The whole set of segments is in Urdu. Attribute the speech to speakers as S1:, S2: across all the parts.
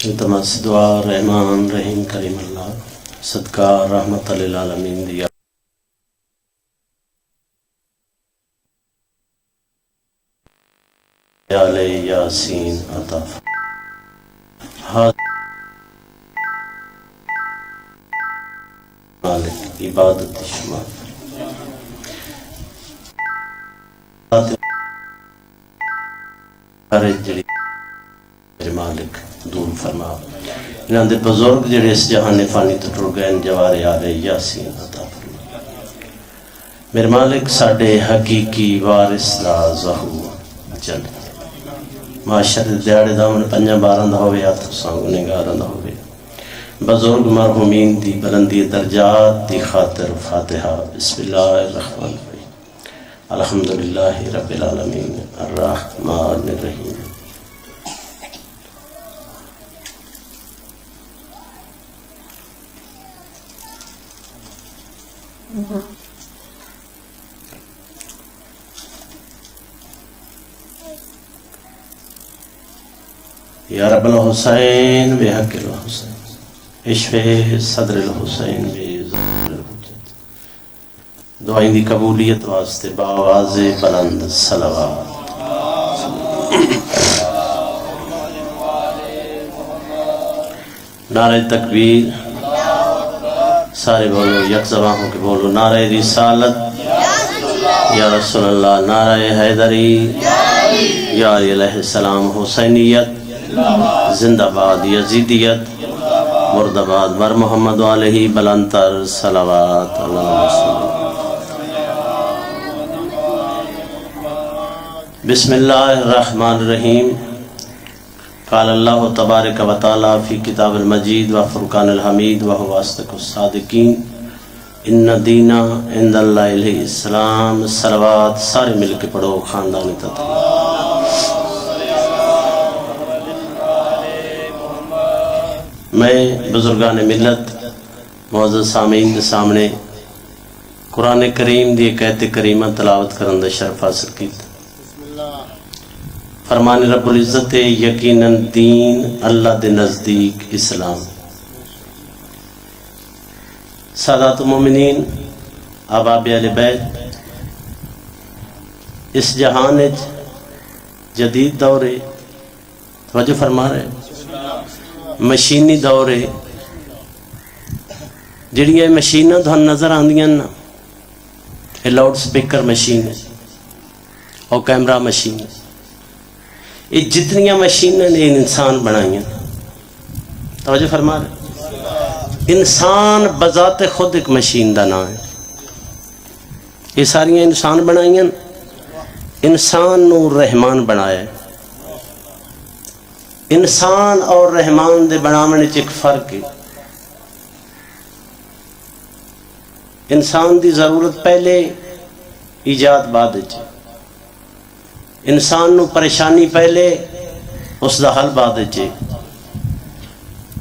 S1: التماس دعا رحمان رحیم کریم اللہ صدقہ رحمت للعالمین دیا یاسین عطا مالک عبادت شمار جڑی میرے مالک دور فرما انہاں دے بزرگ جڑے اس جہان فانی تو ٹر گئے جوارے آلے یاسین عطا فرما میرے مالک ساڈے حقیقی وارث دا ظہور جل معاشر دیاڑے دا من 5-12 دا ہوئے ہاتھ سانگنے گاراں دا ہوئے بزرگ مرحومین دی بلندی درجات دی خاطر فاتحہ بسم اللہ الرحمن الرحیم الحمدللہ رب العالمین الرحمن الرحیم یا رب الحسین بحق الحسین اشفِ صدر الحسین بزر الحجت دعائیں دی قبولیت واسطے بآواز بلند صلوات نعرہ تکبیر سارے بولو یک زبان ہو کے بولو نعرہ رسالت یا رسول اللہ نعرہ حیدری یا علیہ السلام حسینیت زندہ باد یزیدیت مرد آباد بر محمد علیہ بلندتر صلوات بسم اللہ الرحمن الرحیم قال اللہ تبارک و تعالی فی کتاب المجید و فرقان الحمید و هو اصدق الصادقین ان دین عند اللہ الاسلام صلوات سارے مل کے پڑھو خاندان تطہیر میں بزرگان ملت معزز سامعین کے سامنے قرآن کریم دی ایک آیت کریمہ تلاوت کرن دا شرف حاصل کیتا فرمان رب العزت یقیناً دین اللہ دے نزدیک اسلام سادات مومنین احباب اہل بیت اس جہان جدید دورے توجہ فرما رہے مشینی دور ہے جڑیاں مشیناں تو نظر آندیاں نا یہ لاؤڈ سپیکر مشین ہے اور کیمرہ مشین ہے یہ جتنیاں مشینیں نے انسان بنائیاں توجہ فرما رہے انسان بذات خود ایک مشین دا نام ہے یہ ساریاں انسان بنائیاں انسان نو رحمان بنایا ہے انسان اور رحمان دے بناونے ایک فرق ہے انسان دی ضرورت پہلے ایجاد بعد انسان نو پریشانی پہلے اس دا حل بعد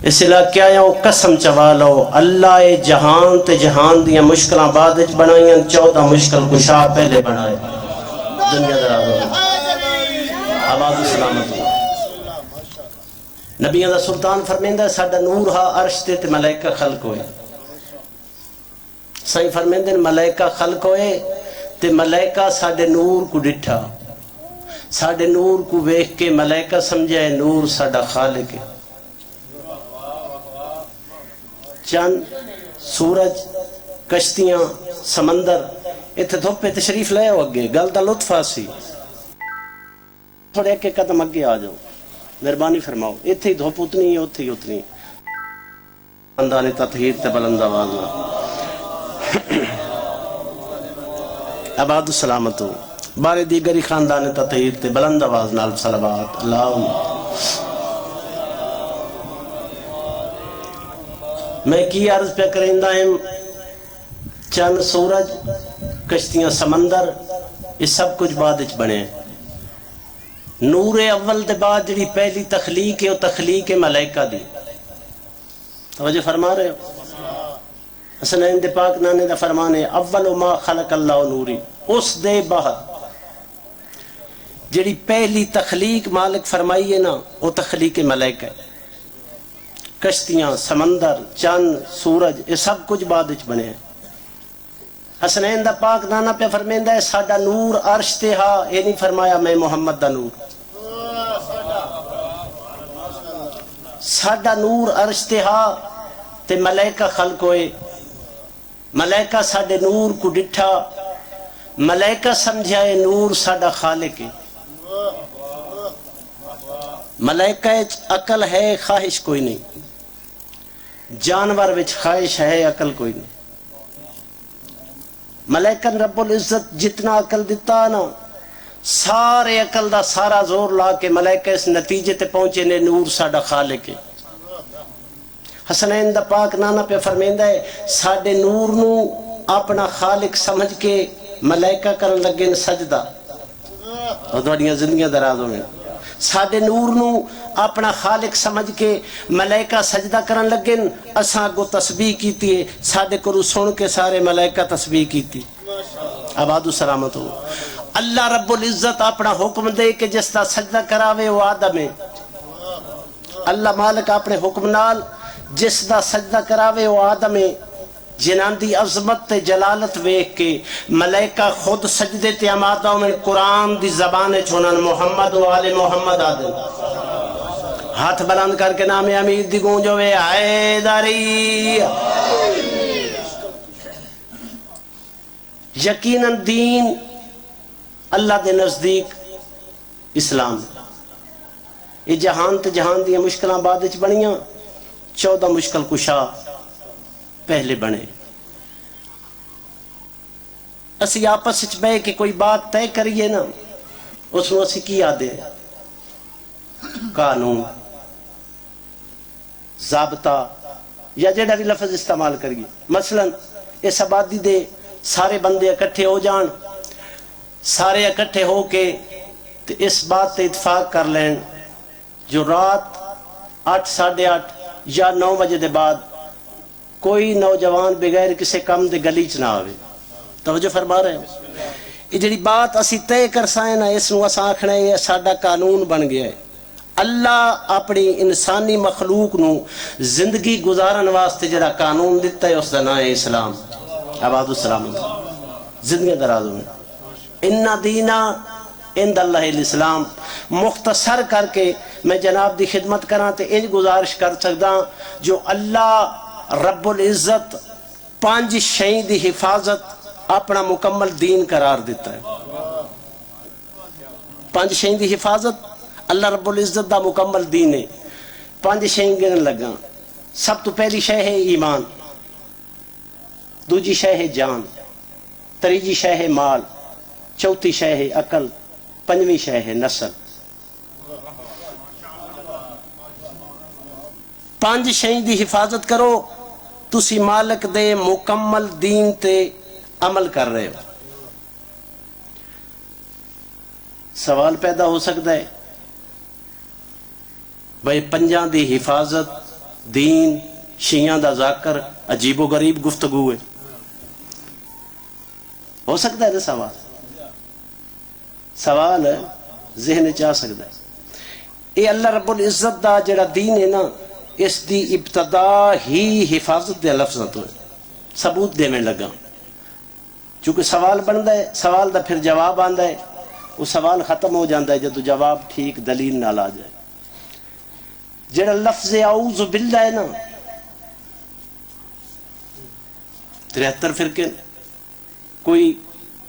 S1: اس علاقے آیا قسم چوا لو اللہ جہان تے جہان دیاں مشکلاں بعد بنائیاں 14 مشکل کشا پہلے بنائے دنیا دراز آباد سلامت نبیوں دا سلطان فرمیندہ ساڈا نور ہا عرش تے ملائکہ خلق ہوئے سائیں فرمیندے ملائکہ خلق ہوئے تے ملائکہ ساڈے نور کو ڈٹھا ساڈے نور کو ویکھ کے ملائکہ سمجھائے نور ساڈا خالق ہے چند سورج کشتیاں سمندر اتھے دھوپے تشریف لے ہو اگے گل دا لطف آسی تھوڑے ایک قدم اگے آ جاؤ مہربانی فرماؤ اتھے ہی دھوپ اتنی ہے اتھے ہی اتنی خاندان تطہیر تے بلند آواز آباد سلامت ہو بارے دیگری خاندان تطہیر تے بلند آواز نال صلوات اللہم میں کی عرض پہ کرندہ ہم چند سورج کشتیاں سمندر یہ سب کچھ بعد اچ بنے نور اول دے بعد جڑی پہلی تخلیق ہے وہ تخلیق ملائکہ دی توجہ فرما رہے ہو حسنین دے پاک نانے دا فرمانے اول ما خلق اللہ نوری اس دے بعد جڑی پہلی تخلیق مالک فرمائی ہے نا وہ تخلیق ملائکہ ہے کشتیاں، سمندر، چند، سورج، یہ سب کچھ بعد وچ بنے ہیں۔ حسنین دا پاک نانا پہ فرمیندہ ہے ساڈا نور عرش تے ہا، یہ نہیں فرمایا میں محمد دا نور، ساڈا نور عرش تے ہا تے ملائکہ خلق ہوئے، ملائکہ ساڈے نور کو ڈٹھا، ملائکہ سمجھا ہے نور ساڈا خالق ہے۔ ملائکہ عقل ہے، خواہش کوئی نہیں، جانور وچ خواہش ہے، عقل کوئی نہیں۔ ملائکہ رب العزت جتنا عقل دیتا نا، سارے عقل دا سارا زور لا کے ملائکہ اس نتیجے تے پہنچے نے نور ساڈا خالق ہے۔ حسنین دا پاک نانا پہ فرمیندہ ہے ساڈے نور نو اپنا خالق سمجھ کے ملائکہ کرن لگے سجدہ، اور تھوڑیاں زندگیاں دراز ہوئے، ساڈے نور نو اپنا خالق سمجھ کے ملائکہ سجدہ کرن لگے، اساں کو تسبیح کیتی ہے، ساڈے کو سن کے سارے ملائکہ تسبیح کیتی۔ آباد و سلامت ہو۔ اللہ رب العزت اپنا حکم دے کہ جس دا سجدہ کراوے وہ آدم ہے، اللہ مالک اپنے حکم نال جس دا سجدہ کراوے وہ آدم ہے، جنہاں دی عظمت تے جلالت ویکھ کے ملائکہ خود سجدے تے آمادہ میں قرآن دی زبان چھونن محمد و آل محمد آدم، ہاتھ بلند کر کے نام امیر دی گونجوے حیدری۔ یقیناً دین اللہ دے نزدیک اسلام، یہ جہان تے جہان دی مشکلاں بعد وچ بنیاں، 14 مشکل کشا پہلے بنے۔ اسی آپس وچ بہ کے کوئی بات طے کریے نا، اس نو اسی کی آدھے قانون، ضابطہ یا جڑا بھی لفظ استعمال کریے، مثلا اس آبادی دے سارے بندے اکٹھے ہو جان، سارے اکٹھے ہو کے اس بات تے اتفاق کر لین جو رات 8، 8:30 یا 9 بجے دے بعد کوئی نوجوان بغیر کسی کم دے گلی چ نہ آوے۔ توجہ فرما رہے ہیں؟ یہ جڑی بات اسی طے کر سائیں نا، اس نو اساں آکھنا ہے یہ ساڈا قانون بن گیا ہے۔ اللہ اپنی انسانی مخلوق نو زندگی گزارن واسطے جڑا قانون دیتا ہے اس دا نام ہے اسلام۔ آباد السلام، زندگی دراز میں ان دینا عند اللہ الاسلام۔ مختصر کر کے میں جناب دی خدمت کراں تے انج گزارش کر سکدا جو اللہ رب العزت 5 شئیں دی حفاظت اپنا مکمل دین قرار دیتا ہے۔ 5 شئیں دی حفاظت اللہ رب العزت دا مکمل دین ہے۔ 5 شئیں گنن لگا، سب تو پہلی شے ہے ایمان، دوجی شے ہے جان، تریجی شے ہے مال، چوتھی شے ہے عقل، 5ویں شے ہے نسل۔ 5 شئیں دی حفاظت کرو، تسی مالک دے مکمل دین تے عمل کر رہے ہو۔ سوال پیدا ہو سکتا ہے بھائی 5 دی حفاظت، دین، شیعہ دا ذاکر، عجیب و غریب گفتگو ہے، ہو سکتا ہے نا سوال ہے ذہن چاہ سکتا ہے۔ یہ اللہ رب العزت دا جڑا دین ہے نا، اس دی ابتدا ہی حفاظت دے لفظاں تو ثبوت دے میں لگا، چونکہ سوال بنتا ہے، سوال دا پھر جواب آندا ہے، وہ سوال ختم ہو جاتا ہے جب جواب ٹھیک دلیل نال آ جائے۔ جڑا لفظ اعوذ باللہ ہے نا، 73 فرقے، کوئی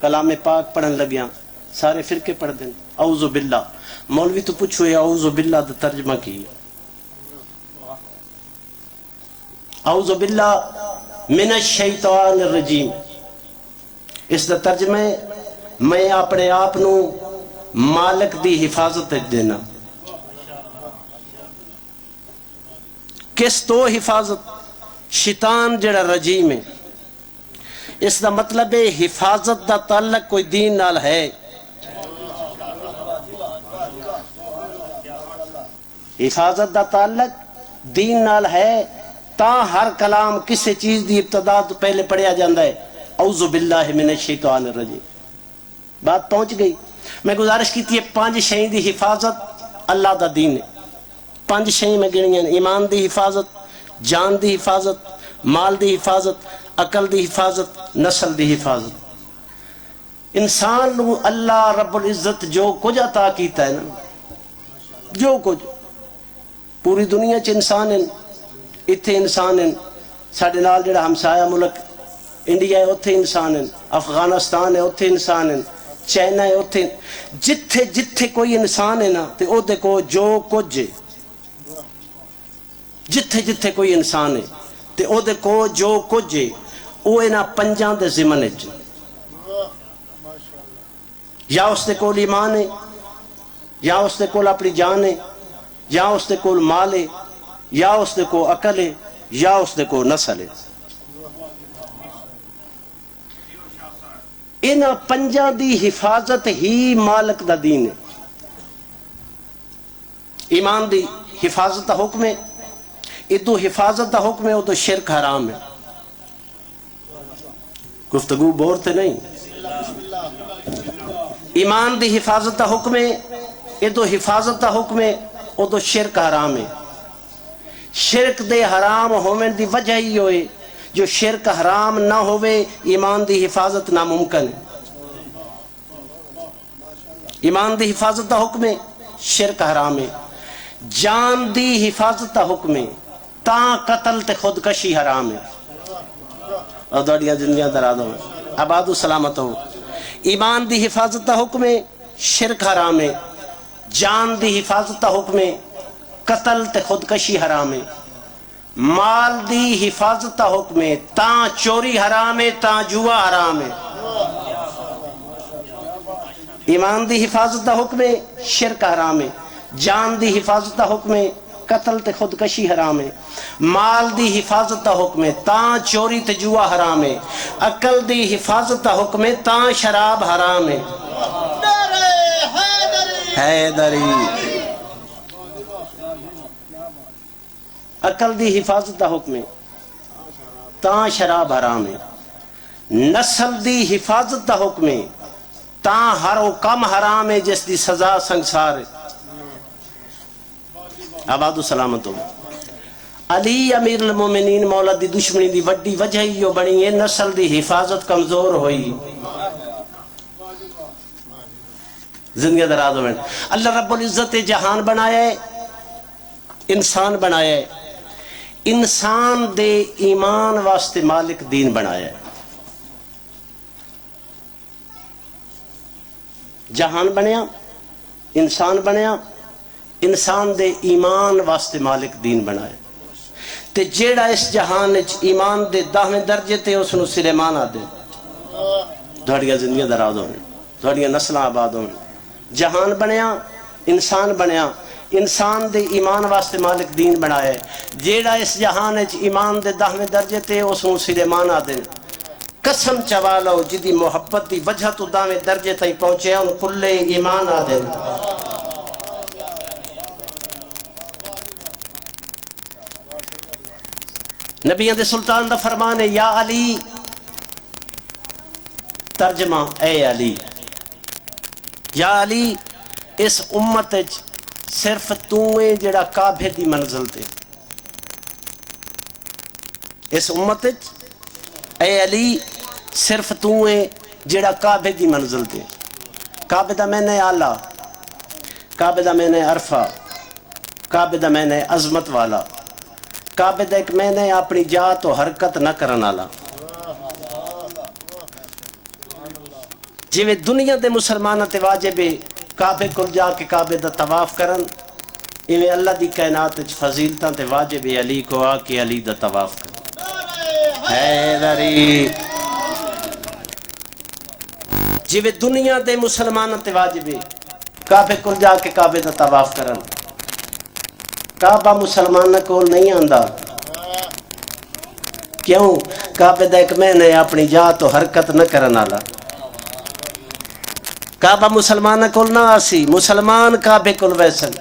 S1: کلام پاک پڑھن لگیا سارے فرقے پڑھ دیں اعوذ باللہ، مولوی تو پوچھو اعوذ باللہ دا ترجمہ کی، اعوذ باللہ من الشیطان الرجیم، اس دا ترجمہ ہے میں اپنے آپ نو مالک دی حفاظت دینا۔ کس تو حفاظت؟ شیطان جڑا رجیم ہے، اس دا مطلب ہے حفاظت دا تعلق کوئی دین نال ہے، حفاظت دا تعلق دین نال ہے، تا ہر کلام کسی چیز دی ابتدا تو پہلے پڑھیا جاندہ ہے اعوذ باللہ من الشیطان الرجیم۔ بات پہنچ گئی؟ میں گزارش کی تھی 5 شئیں دی حفاظت اللہ دا دین ہے، 5 شئیں میں گنی ہیں، ایمان دی حفاظت، جان دی حفاظت، مال دی حفاظت، عقل دی حفاظت، نسل دی حفاظت۔ انسان نو اللہ رب العزت جو کچھ عطا کیتا ہے نا، جو کچھ پوری دنیا چ انسان ہیں، اتھے انسان ہیں، ساڈے نال جڑا ہمسایہ ملک انڈیا ہے اتھے انسان ہیں، افغانستان ہے اتھے انسان ہیں، چائنا ہے اتھے، جتھے جتھے کوئی انسان ہے نا تے او دے کو جو کچھ ہے، جتھے جتھے کوئی انسان ہے تے او دے کو جو کچھ ہے او انہاں پنجاں دے ضمن وچ، یا اس دے کول ایمان ہے، یا اس دے کول اپنی جان ہے، یا اس دے کول مال ہے، یا اس دے کو عقل ہے، یا اس دے کو نسل ہے۔ انہاں پنجاں دی حفاظت ہی مالک دا دین ہے۔ ایمان دی حفاظت دا حکم ہے، ادو حفاظت دا حکم ہے، ادو شرک حرام ہے۔ گفتگو بور تے نہیں۔ ایمان دی حفاظت دا حکم ہے، ادو حفاظت دا حکم ہے، ادو شرک حرام ہے۔ شرک دے حرام ہونے دی وجہ ہی ہوئے جو شرک حرام نہ ہوئے ایمان دی حفاظت ناممکن ہے۔ ایمان دی حفاظت دا حکم ہے، شرک حرام ہے۔ جان دی حفاظت دا حکم ہے، تاں قتل تے خودکشی حرام ہے۔ اور دوڑیاں زندگیاں دراد ہوں، آباد و سلامت ہو۔ ایمان دی حفاظت دا حکم ہے، شرک حرام ہے۔ جان دی حفاظت دا حکم ہے، قتل تے خودکشی حرام ہے۔ مال دی حفاظت دا حکم ہے، تاں چوری حرام ہے، تاں جوا حرام ہے۔ ایمان دی حفاظت دا حکم ہے، شرک حرام ہے۔ جان دی حفاظت دا حکم ہے، قتل تے خودکشی حرام ہے۔ مال دی حفاظت دا حکم ہے، تاں چوری تے جوا حرام ہے۔ عقل دی حفاظت دا حکم ہے، تاں شراب حرام ہے۔ حیدری عقل دی حفاظت دا حکم ہے، تاں شراب حرام ہے۔ نسل دی حفاظت دا حکم ہے، تاں ہر وہ کم حرام ہے جس دی سزا سنگسار ہے۔ آباد و سلامت ہو۔ علی امیر المومنین مولا دی دشمنی دی وڈی وجہ ہی جو بنی ہے، نسل دی حفاظت کمزور ہوئی۔ زندگی دراز ہوئے۔ اللہ رب العزت جہان بنایا ہے، انسان بنایا ہے، انسان دے ایمان واسطے مالک دین بنایا ہے۔ جہان بنیا، انسان بنیا، انسان دے ایمان واسطے مالک دین بنایا۔ تے جیڑا اس جہان ایمان دے 10ویں درجے تے اس نو سلیمان آدھے۔ دھڑیاں زندگیاں دراز ہوئے، دھڑیاں نسلیں آباد ہوئے۔ جہان بنیا، انسان بنیا، انسان دے ایمان واسطے مالک دین بنایا ہے۔ جیڑا اس جہان ایمان دے 10ویں درجے تے اس نو سلیمان آدھے۔ قسم چوا لو جدی محبت دی وجہ تو 10ویں درجے تائی پہنچے ان کلے ایمان آدھے۔ نبیوں دے سلطان دا فرمان ہے، یا علی، ترجمہ اے علی، یا علی اس امت صرف تویں جڑا کعبے دی منزل تے، اس امت اے علی صرف تویں جڑا کعبے دی منزل تے۔ کعبے دا میں نے آلہ، کعبے دا میں نے عرفہ، کعبے دا میں نے عظمت والا، کعبے دا ایک میں نے اپنی جات و حرکت نہ کرنا لا۔ جویں دنیا دے مسلمانوں تے واجب ہے کعبے کول جا کے کعبے دا طواف کرن، ایویں اللہ دی کائنات وچ فضیلتاں تے واجب ہے علی کو آ کے علی دا طواف کرن۔ حیدری جویں دنیا دے مسلمانوں تے واجب ہے کعبے کول جا کے کعبے دا طواف کرن، کعبہ مسلمانوں کول نہیں آندا۔ کیوں؟ کعبے دا ایک میں نے اپنی جات و حرکت نہ کرن والا۔ کعبہ مسلمانوں کول نہ آسی، مسلمان کعبے کول ویسن۔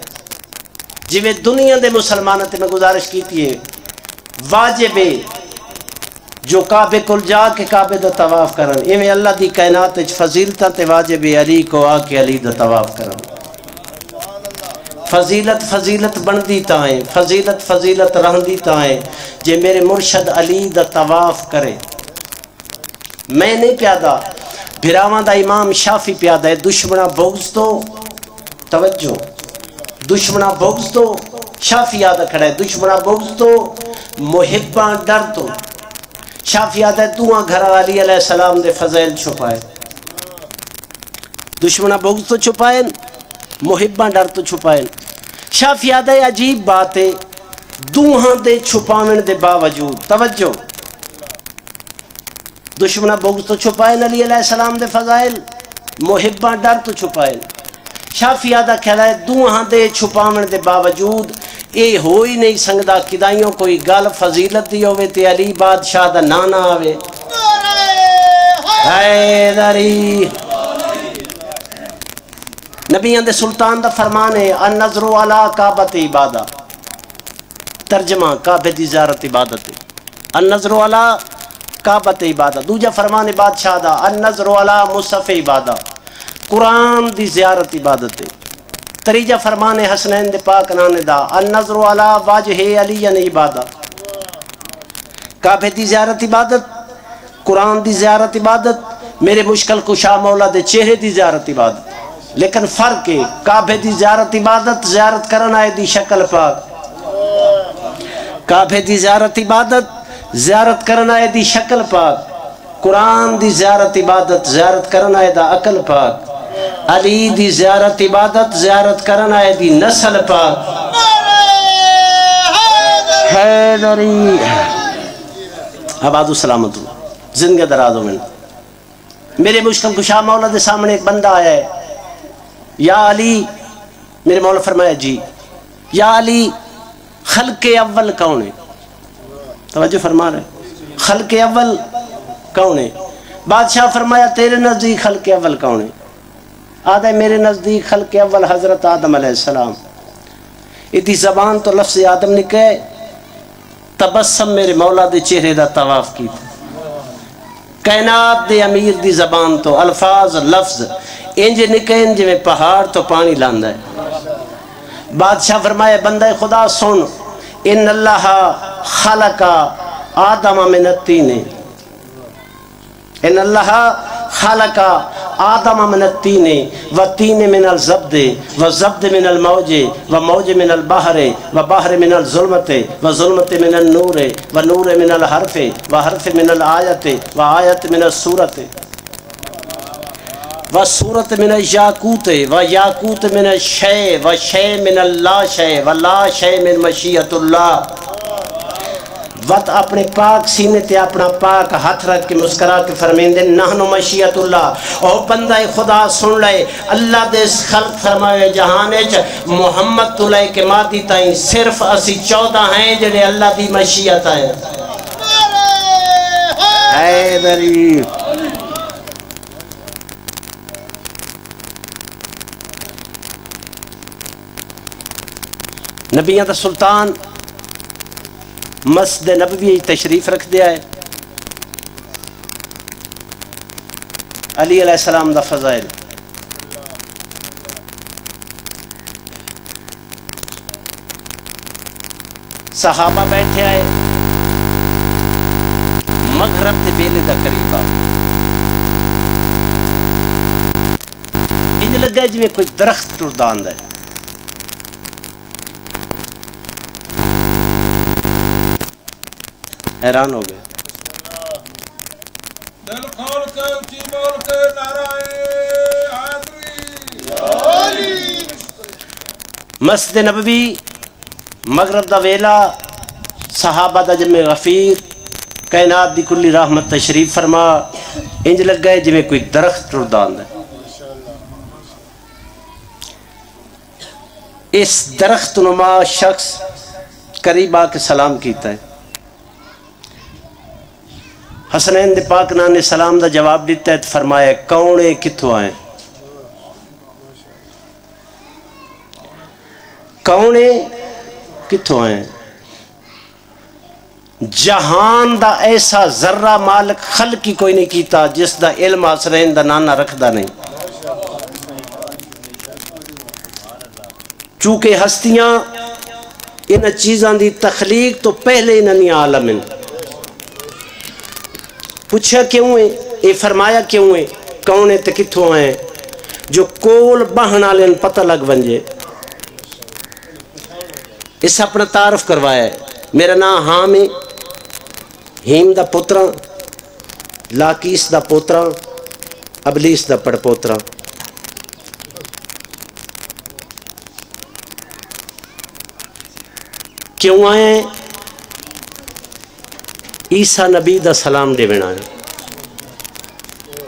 S1: جویں دنیا دے مسلمانوں تے میں گزارش کیتی ہے واجب ہے جو کعبے کول جا کے کعبے دا طواف کرن، ایویں اللہ دی کائنات وچ فضیلتاں تے واجب ہے علی کو آ کے علی دا طواف کرن۔ فضیلت فضیلت بندی تائیں، فضیلت فضیلت رہندی تائیں جے میرے مرشد علی دا طواف کرے۔ میں نہیں پیادا، بھراواں دا امام شافی پیادا ہے، دشمنہ بغض تو توجہ، دشمنہ بغض تو شافی یادہ کھڑا ہے، دشمنہ بغض تو محباں ڈر تو شافی یادہ ہے، دعا گھر علی علیہ السلام دے فضائل چھپائے، دشمنہ بغض تو چھپائیں، محباں ڈر تو چھپائیں۔ شافی یادہ ہے عجیب بات ہے، دوہاں دے چھپاویں دے باوجود توجہ، دشمنہ بغض تو چھپائیں علی علیہ السلام دے فضائل، محباں ڈر تو چھپائیں۔ شافی یادہ کہہ ہے دوہاں دے چھپاویں دے باوجود اے ہوئی نہیں سنگدا کدائیوں کوئی گل فضیلت دی ہوئے تے علی بادشاہ دا نانا آوے۔ حیدری نبیان دے سلطان دا فرمان ہے النظر علی کعبۃ عبادہ، ترجمہ کعبہ دی زیارت عبادت، النظر علی کعبۃ عبادہ۔ دوجہ فرمان بادشاہ دا النظر علی مصحف عبادہ، قرآن دی زیارت عبادت۔ تریجہ فرمان حسنین دے پاک نانے دا النظر علی واجہ علی عبادہ، کعبہ دی زیارت عبادت، قرآن دی زیارت عبادت، میرے مشکل کشا مولا دے چہرے دی زیارت عبادت۔ لیکن فرق ہے کعبہ دی زیارت عبادت زیارت کرنا ہے دی شکل پاک، کعبہ دی زیارت عبادت زیارت کرنا ہے دی شکل پاک، قرآن دی زیارت عبادت زیارت کرنا ہے دا عقل پاک، علی دی زیارت عبادت زیارت کرنا ہے دی نسل پاک۔ حیدری آباد السلامت زندگی درازوں میں میرے مشکل کشا مولا دے سامنے ایک بندہ آیا ہے، یا علی، میرے مولا فرمایا جی، یا علی خلق اول کون ہے؟ توجہ فرما رہے، خلق اول کون ہے؟ بادشاہ فرمایا تیرے نزدیک خلق اول کون ہے؟ آدھا میرے نزدیک خلق اول حضرت آدم علیہ السلام۔ ادھی زبان تو لفظ آدم نکے، تبسم میرے مولا دے چہرے دا طواف کی تھا۔ کائنات دے امیر دی زبان تو الفاظ لفظ انج نکے انج میں پہاڑ تو پانی لاندہ ہے۔ بادشاہ فرمایا بندہ خدا سن، ان اللہ خلق آدم من الطین، ان اللہ خلق آدم من الطین والطین من الزبد والزبد من الموج وموج من البحر وبحر من الظلمت وظلمت من النور ونور من الحرف وحرف من الآیت وآیت من السورت وسورت من الیاقوت ویاقوت من الشے وشے من اللا شے ولا شے من مشیت اللہ۔ وقت اپنے پاک سینے تے اپنا پاک ہاتھ رکھ کے مسکرا کے فرمیندے نحنو مشیت اللہ۔ او بندہ خدا سن لے، اللہ دے خلق فرمائے جہانے چ محمد تو لے کے مادی تائیں صرف اسی 14 ہیں جڑے اللہ دی مشیت ہیں۔ حیدری نبیان دا سلطان مسجد نبوی تشریف رکھ دیا ہے، علی علیہ السلام دا فضائل۔ صحابہ بیٹھے آئے، مغرب دے بیلے دا قریبا انج لگا جی میں کوئی درخت ٹرداند ہے۔ حیران ہو گئے،
S2: دل کھول کے اونچی بول کے نعرہ حیدری۔
S1: مسجد نبوی مغرب دا ویلا، صحابہ دا جمع غفیر، کائنات دی کلی رحمت تشریف فرما، انج لگ گئے جی میں کوئی درخت ٹرداند ہے۔ اس درخت نما شخص قریب آ کے سلام کیتا ہے۔ حسنین دے پاک نان نے سلام دا جواب دیتا ہے، فرمایا کونے کتھوں آئے؟ کونے کتھوں آئے؟ جہان دا ایسا ذرہ مالک خلق کی کوئی نہیں کیتا جس دا علم حسنین دا نانا رکھ دا نہیں۔ چونکہ ہستیاں ان چیزاں دی تخلیق تو پہلے انہی عالم ہیں. پوچھا کیوں ہے؟ یہ فرمایا کیوں ہے؟ کون ہے تے کتھوں آئے؟ جو کول بہن والے پتہ لگ ونجے. اس اپنا تعارف کروایا ہے. میرا نام حام ہے، ہیم دا پوترا، لاکیس دا پوترا، ابلیس دا پڑ پوترا. کیوں آئے؟ عیسیٰ نبی دا سلام دے بنا ہے.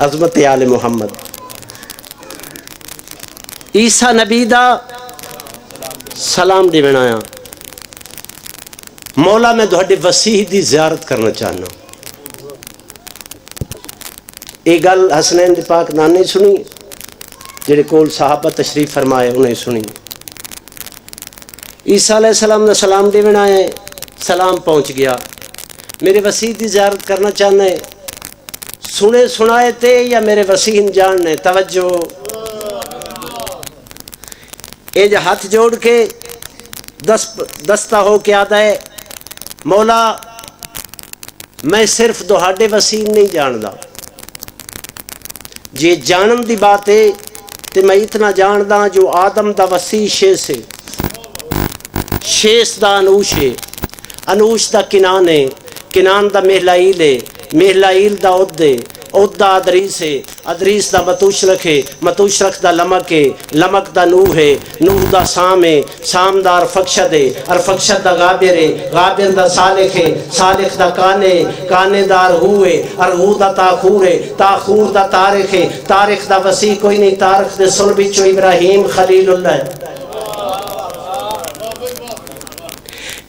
S1: عظمت آل محمد. عیسیٰ نبی دا سلام دے بنا ہے. مولا میں تہاڈے وسیح دی زیارت کرنا چاہنا. یہ گل حسنین دی پاک نانے سنی، جڑے کول صحابہ تشریف فرمائے انہیں سنی. عیسیٰ علیہ السلام نے سلام دے بنا ہے. سلام پہنچ گیا. میرے وسیح دی زیارت کرنا چاہنا ہے. سنے سنائے تے یا میرے وسیح جاننے؟ توجہ. اے جو ہاتھ جوڑ کے دستہ ہو کے آتا ہے، مولا میں صرف تہاڈے وسیح نہیں جاندا. جے جانن دی بات ہے تے میں اتنا جاندا جو آدم دا وسیح شیس ہے، شیس دا انوش ہے، انوش دا کنان ہے، کنان دا مہلائیل ہے، مہلائیل دا عد ہے، عد دا ادریس ہے، ادریس دا متوشرک ہے، متوشرک دا لمک ہے، لمک دا نوح ہے، نوح دا سام ہے، سام دا ارفکشد ہے، ارفکشد دا غابر ہے، غابر دا صالح ہے، صالح دا کانے، کانے دا ارہو ہے، ارہو دا تاخور ہے، تاخور دا تاریخ ہے، تاریخ دا وسیع کوئی نہیں. تاریخ دے سن بچو ابراہیم خلیل اللہ ہے،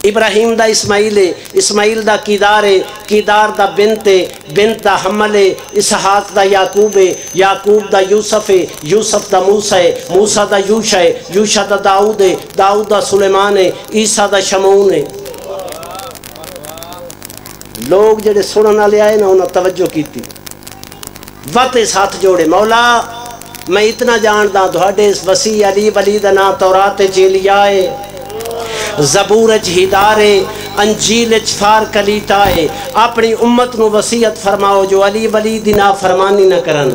S1: ابراہیم دا اسماعیل ہے، اسماعیل دا کیدار ہے، کیدار دا بنت ہے، بنت دا حمل ہے، اسحاق دا یعقوب ہے، یعقوب دا یوسف ہے، یوسف دا موسیٰ ہے، موسیٰ دا یوشع ہے، یوشع دا داؤد ہے، داؤد دا سلیمان ہے، عیسیٰ دا شمعون ہے. لوگ جڑے سنن والے آئے نا انہاں توجہ کیتی. وقت اس ہاتھ جوڑے، مولا میں اتنا جاندا تہاڈے اس وسیع علی ولی دا نام تورات وچ ایلیا ہے، زبور وچ ہدار ہے، انجیل وچ فار کلیتا ہے. اپنی امت نو وصیت فرماؤ جو علی ولی دی نافرمانی نہ کرن.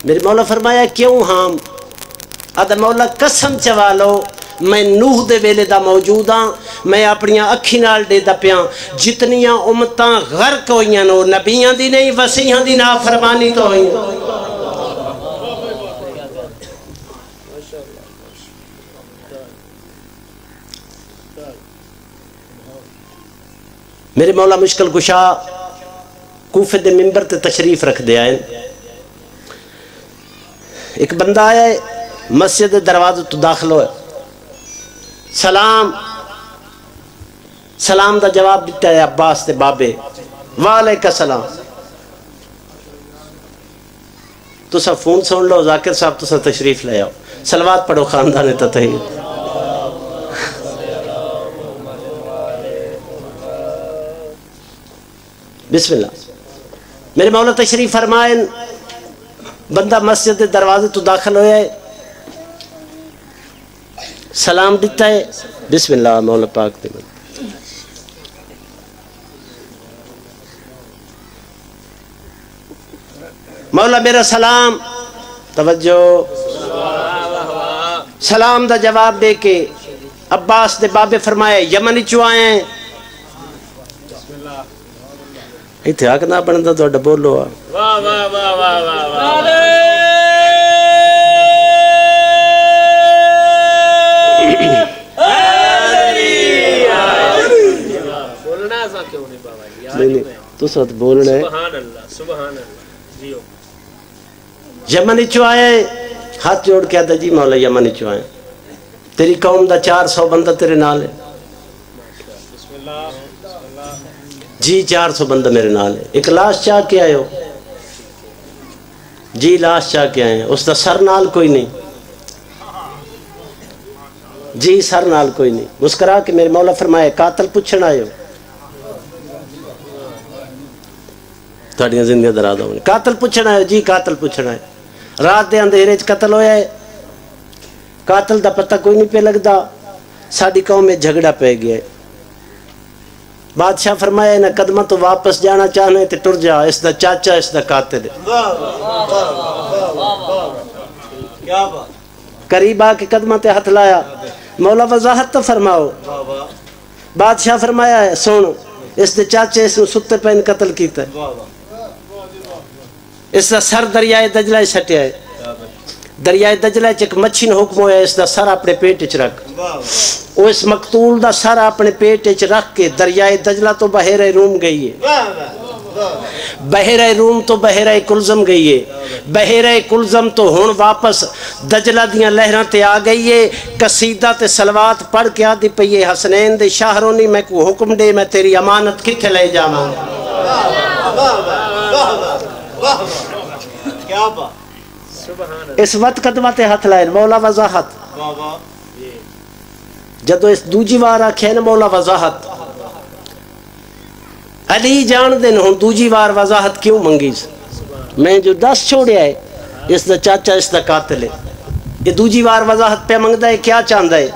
S1: میرے مولا فرمایا کیوں ہام؟ اد مولا قسم چوا لو میں نوح دے ویلے دا موجود ہاں. میں اپنی اکھی نال دے دا پیاں جتنیاں امتاں غرق ہوئیاں نو نبیاں دی نہیں وسیحاں دی نافرمانی تو ہوئیاں. میرے مولا مشکل کشا کوفے دے منبر تے تشریف رکھ دے آئے. ایک بندہ آیا ہے، مسجد دروازے تو داخل ہوئے، سلام دا جواب دیتا ہے عباس تے بابے، وعلیکم السلام. تسا فون سن لو، ذاکر صاحب تسا تشریف لے آؤ، صلوات پڑھو خاندان تطہیر. بسم اللہ. میرے مولا تشریف فرمائیں. بندہ مسجد کے دروازے تو داخل ہویا ہے، سلام دیتا ہے. بسم اللہ مولا پاک دے. مولا میرا سلام. توجہ. سلام دا جواب دے کے عباس دے بابے فرمائے یمن چو آئے ہیں. اتنے آ کے نہ بنتا تو بولو. بولنا ہے. یمن چو آئے، ہاتھ جوڑ کے آتا جی مولا یمن چو آئے، تیری قوم دا 400 بندہ تیرے نال ہے. جی 400 بندہ میرے نال ہے. ایک لاش چاہ کے آئے ہو؟ جی لاش چاہ کے آئے ہیں. اس دا سر نال کوئی نہیں؟ جی سر نال کوئی نہیں. مسکرا کے میرے مولا فرمائے قاتل پوچھن آئے ہو؟ تھوڑیاں زندگیاں درازاں ہونے. قاتل پوچھن آئے ہو؟ جی قاتل پوچھن آئے. رات دے اندھیرے قتل ہویا ہے، قاتل دا پتہ کوئی نہیں پہ لگتا. ساری قوم میں جھگڑا پہ گیا. بادشاہ فرمایا انہاں قدمہ تو واپس جانا چاہنے تے ٹر جا، اس دا چاچا اس دا قاتل ہے. قریب آ کے قدمہ تے ہاتھ لایا. مولا وضاحت تو فرماؤ. بادشاہ فرمایا ہے سن اس دے چاچے اس نے ستے پہ قتل کیتا ہے. اس دا سر دریائے دجلہ سٹیا ہے. دریائے دجلہ ایک مچھی نے حکم ہویا اس دا سر اپنے پیٹ وچ رکھ. وہ اس مقتول دا سر اپنے پیٹ وچ رکھ کے دریائے دجلہ تو بحیرہ روم گئی ہے. بحیرہ روم تو بحیرہ کلزم گئی ہے. بحیرہ کلزم تو ہون واپس دجلہ دیاں لہراں تے آ گئی ہے. قصیدہ تے صلوات پڑھ کے آدھی پئی ہے حسنین دے شاہرونی میں کو حکم دے میں تیری امانت کتھے لے جاواں. اس وقت قدمہ تے ہاتھ لائے مولا وضاحت. جدو اس دوجی وار آکھے نا مولا وضاحت علی جان دن ہوں دوجی وار وضاحت کیوں منگی. میں جو دس چھوڑیا ہے اس دا چاچا اس دا قاتل ہے. یہ دوجی وار وضاحت پہ منگتا ہے کیا چاہتا ہے.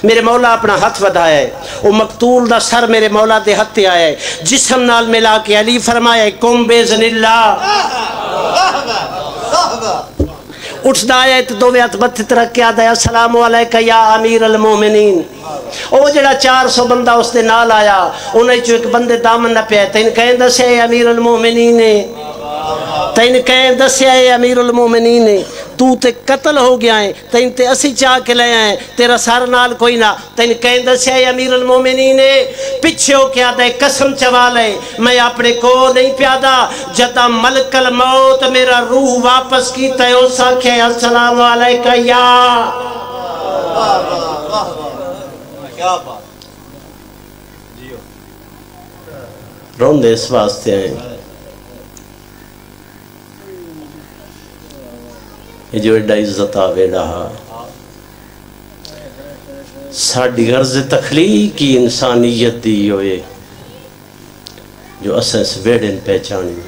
S1: میرے مولا اپنا ہاتھ ودھایا ہے. وہ مقتول دا سر میرے مولا دے ہاتھ تے آیا ہے. جسم نال ملا کے علی فرمایا ہے کم بیزن اللہ. اٹھدا آیا تو دو ہاتھ متھے تے رکھ کے آدا ہے السلام علیکہ یا امیر المومنین. او جڑا 400 بندہ اس دے نال آیا انہیں چو ایک بندے دامن نہ پیا. تین کہیں دسے اے امیر المومنین ہے. تین کہیں دسے اے امیر المومنین ہے. تو تے قتل ہو گیا ہے. تین تے اسی چاہ کے لے آئے تیرا سار نال کوئی نہ. تین کہیں دسے اے امیر المومنین ہے. پیچھے ہو کے آدھا ہے قسم چوال ہے میں اپنے کو نہیں پیادا. جدا ملک الموت میرا روح واپس کیتا ہے اس آنکھیں السلام علیکہ یا. روندے اس واسطے ہیں یہ جو ایڈا عزت آوے رہا ساڑھی غرض تخلیقی انسانیت دی ہوئے جو اساں اس ویڑن پہچانی.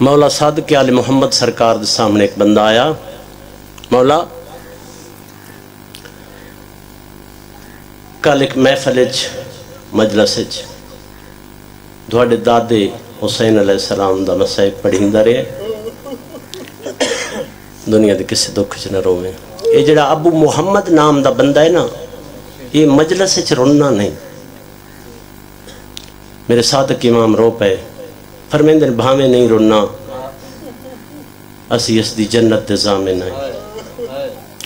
S1: مولا صادق آل محمد سرکار دے سامنے ایک بندہ آیا. مولا کل ایک محفل مجلس دوڑے دادے حسین علیہ السلام دا مسائب پڑھیں دا رہے دنیا دے کسی دکھ چ نہ رویں. یہ جڑا ابو محمد نام دا بندہ ہے نا یہ مجلس روننا نہیں. میرے صادق امام رو پے فرمیندن بھاویں نہیں رونا اسی اس دی جنت دے ضامن ہیں.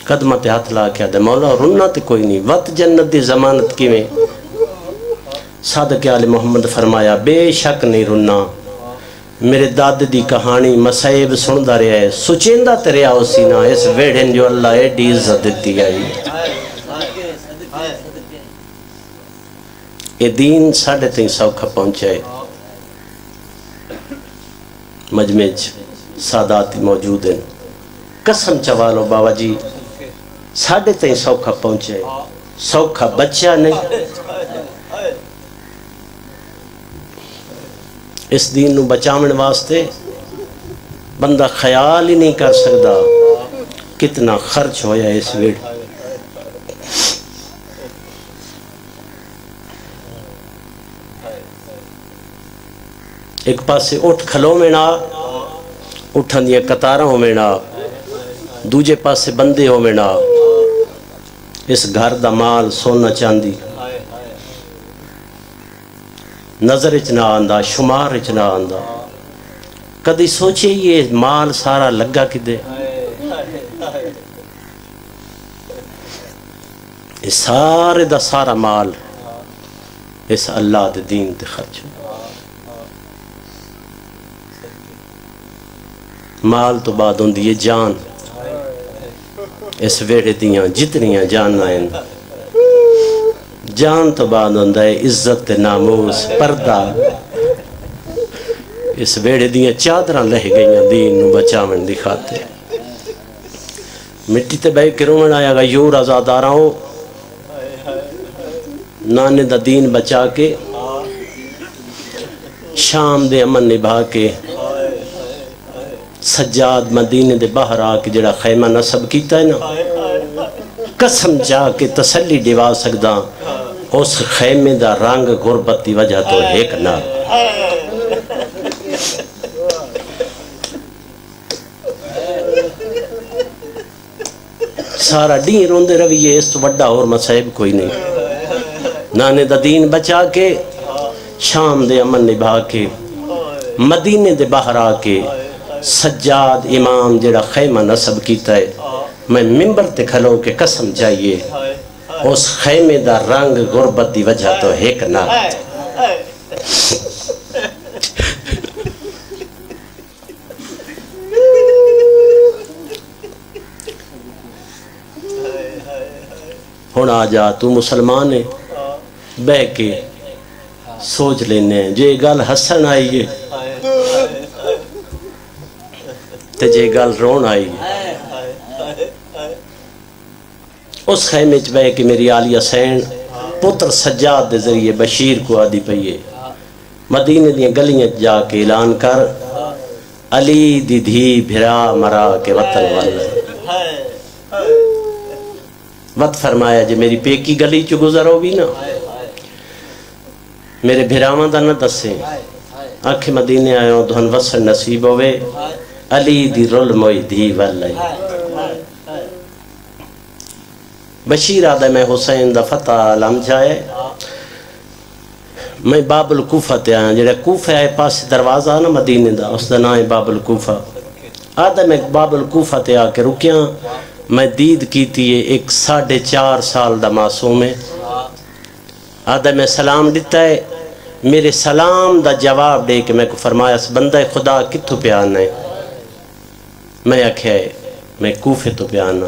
S1: قدمہ تے ہاتھ لا کے دے مولا رونا تے کوئی نہیں وقت جنت دی ضمانت کی میں. صادق آل محمد فرمایا بے شک نہیں رونا. میرے داد دی کہانی مسائب سندا رہا ہے سچیندہ تے رہا اسی نا اس ویڑھن جو اللہ ایڈی عزت دیتی آئی. یہ دین 3.5 سوکھا پہنچائے. مجمع ساداتی موجود ہیں. قسم چوالو بابا جی 3.5 سوکھا پہنچائے. سوکھا بچہ نہیں. اس دین نو بچاون واسطے بندہ خیال ہی نہیں کر سکتا کتنا خرچ ہویا اس ویڑ. ایک پاسے اٹھ کھلو میں نا اٹھن دیا قطاراں ہو میں نا دوجے پاسے بندے ہو میں نا اس گھر دا مال سونا چاندی نظر اچ نہ آندا شمار اچ نہ آندا. کدی سوچے یہ مال سارا لگا کدے یہ سارے دا سارا مال اس اللہ دے دین تے خرچ. مال تو بعد ہوندی ہے جان. اس ویڑے دیاں جتنیاں جاناں ہیں جان تو بعد ہوندہ ہے عزت ناموس پردہ. اس ویڑے دیاں چادراں لہ گئیاں دین نو بچاون دی خاطر. مٹی تے بے کے رومن آیا گا یور آزاداراں ہو نانے دا دین بچا کے شام دے امن نبھا کے سجاد مدینے دے باہر آ کے جڑا خیمہ نصب کیتا ہے نا، قسم جا کے تسلی دیوا سکدا اس خیمے دا رنگ غربت دی وجہ تو ایک نہ سارا دین روندے رویے، اس تو وڈا اور مصائب کوئی نہیں۔ نانے دا دین بچا کے، شام دے امن نبھا کے، مدینے دے باہر آ کے سجاد امام جڑا خیمہ نصب کیتا ہے، میں ممبر تے کھلو کے قسم چاہیے اس خیمے دا رنگ غربت دی وجہ تو ایک نہ۔ ہن آ جا تو مسلمان ہے، بہ کے سوچ لینے جے گل ہسن آئی ہے تے جے گل رون آئی ہے۔ اس خیمے چ بہ کے میری عالیہ سین پتر سجاد دے ذریعے بشیر کو آدھی پئیے، مدینے دیاں گلیاں جا کے اعلان کر، علی دی دھی بھرا مرا کے وطن والا۔ وقت فرمایا جے میری پیکی گلی چ گزرو بھی نا، میرے بھراواں دا نہ دسیں، آنکھ مدینے آئے دھن وسن نصیب ہوئے، علی دی رل موئی دھی والائی۔ بشیر آدھا میں حسین دا فتح علم جائے، میں باب الکوفہ تے آیا، جڑا کوفہ آئے پاس دروازہ نا مدینے دا، اس دا نام ہے باب الکوفہ۔ آدھا میں باب الکوفہ تے آ کے رکیاں، میں دید کیتی ہے ایک 4.5 سال دا معصوم ہے۔ آدھا میں سلام دیتا ہے، میرے سلام دا جواب دے کے میں کو فرمایا بندہ خدا کتھو پیانا ہے؟ میں آکھیا ہے میں کوفے تو پیانا۔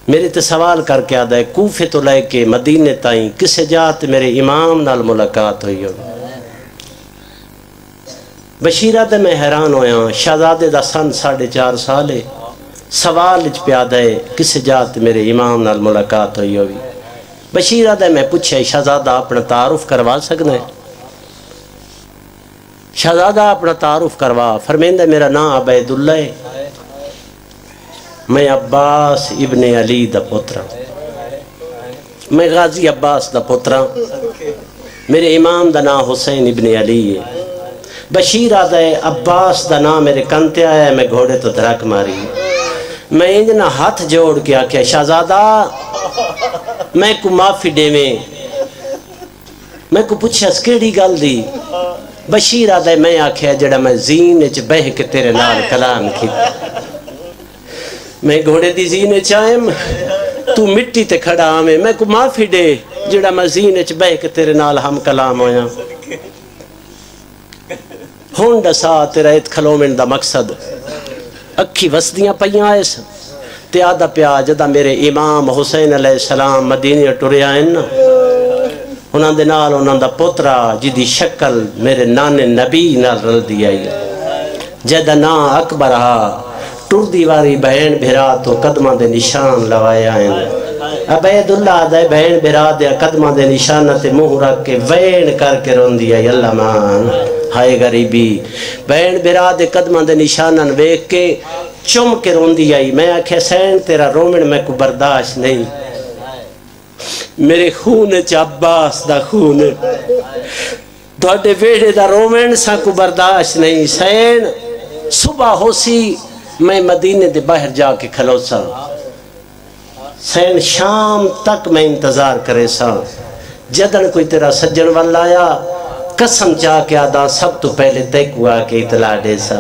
S1: میرے تے سوال کر کے آدھا ہے کوفے تو لے کے مدینے تائیں کسے جات میرے امام نال ملاقات ہوئی ہو؟ بشیر آدھا میں حیران ہویا، شہزادے دا سن 4.5 سال ہے، سوال اچ پیادہ ہے کسے جات میرے امام نال ملاقات ہوئی ہوئی؟ بشیر آدھا میں پوچھا شہزادہ اپنا تعارف کروا سکنا ہے؟ شہزادہ اپنا تعارف کروا، فرمیندہ میرا نام عبید اللہ ہے، میں عباس ابن علی دا پترا، میں غازی عباس دا پترا، میرے امام دا نام حسین ابن علی ہے۔ بشیر آدھا ہے عباس دا نام میرے کنتے آیا ہے، میں گھوڑے تو دھرک ماری، میں انجنا ہاتھ جوڑ کے آکھیا شہزادہ میں کو معافی دے میں کو پوچھا سکیڑی گل دی؟ بشیر آدھا ہے میں آکھیا جڑا میں زین اچ بہ کے تیرے نال کلام کیتا، میں گھوڑے دی زین اچ آئیم تو مٹی تے کھڑا آمیں، میں کو معافی دے جڑا میں زین اچ بہ کے تیرے نال ہم کلام ہویا۔ ہونڈا سا تیرا ایت کھلومن دا مقصد اکھی وسدیاں پہیاں آئے سن تے آدھا پیا جدہ میرے امام حسین علیہ السلام مدینی ٹرے آئے نا، انہاں دے نال انہاں دا پترا جدی شکل میرے نانے نبی نال رل دی آئی، جدہ نا اکبر ہا ٹر دیواری بہن بھرا تو قدمہ دے نشان لوائے آئے۔ عبید اللہ دے بہن بھرا دے قدمہ دے نشانت منہ رکھ کے وین کر کے رون دیا، اللہ مان ہائے غریبی، بہن بھرا دے قدمہ دے نشانن ویک کے چم کے رون دیا۔ میں آکھے سین تیرا رومن میں کو برداشت نہیں، میرے خون چ عباس دا خون، تھوڑے ویڑے دا رومن سا کو برداشت نہیں۔ سین صبح ہو سی میں مدینے دے باہر جا کے کھلو سا، سین شام تک میں انتظار کرے سا، جدن کوئی تیرا سجن والا آیا قسم چاہ کے آدھا سب تو پہلے تے کو آ کے اطلاع دے سا،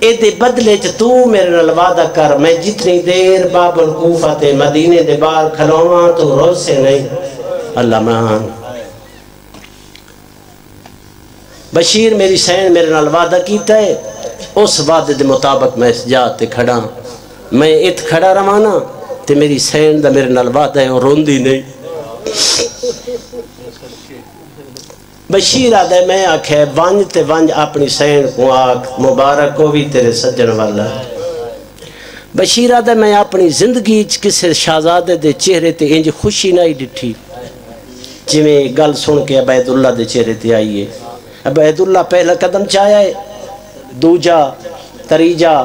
S1: اے دے بدلے چ تو میرے نال وعدہ کر میں جتنی دیر باب الکوفہ تے مدینے دے باہر کھلواں تو روز سے نہیں۔ اللہ مان بشیر میری سین میرے نال وعدہ کیتا ہے، اس وعدے دے مطابق میں اس جاتے کھڑا، میں ات کھڑا روانا تے میری سین دا میرے نال وعدہ ہے اور روندی نہیں۔ بشیر آدھے میں آکھے ونج تے ونج اپنی سین کو آکھ مبارک کو بھی تیرے سجن والا۔ بشیر آدھے میں اپنی زندگی کسے شہزادے دے چہرے تے انج خوشی نہیں ڈٹھی جی میں گل سن کے عبید اللہ دے چہرے تے آئیے۔ عبید اللہ پہلا قدم چاہیا ہے، دوجا تریجا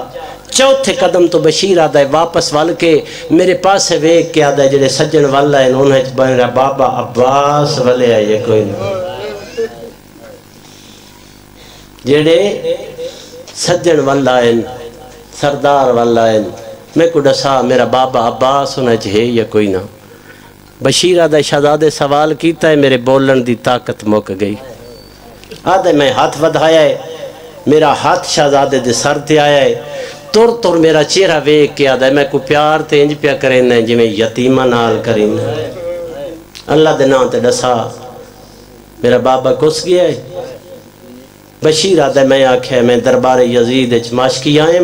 S1: چوتھے قدم تو بشیر آدھا ہے واپس ول کے میرے پاس ویک کے آدھا ہے جڑے سجن والا ہے انہیں میرا بابا عباس والے آئے کوئی نہیں جڑے سجن والا ہے سردار والا ہے میں کو ڈسا میرا بابا عباس انہیں ہے یا کوئی نہ بشیر آدھا شہزادے سوال کیتا ہے میرے بولن دی طاقت مک گئی آدھے میں ہاتھ ودھایا ہے میرا ہاتھ شہزادے دے سر تے آیا ہے تر میرا چہرہ ویک کے آدھا ہے میں کو پیار تے انج پیا کریں جی میں یتیمہ نال کریں اللہ دے نام تے ڈسا میرا بابا کس گیا ہے بشیر آدھا ہے میں آکھیا میں دربار یزید اچ ماشکی آئے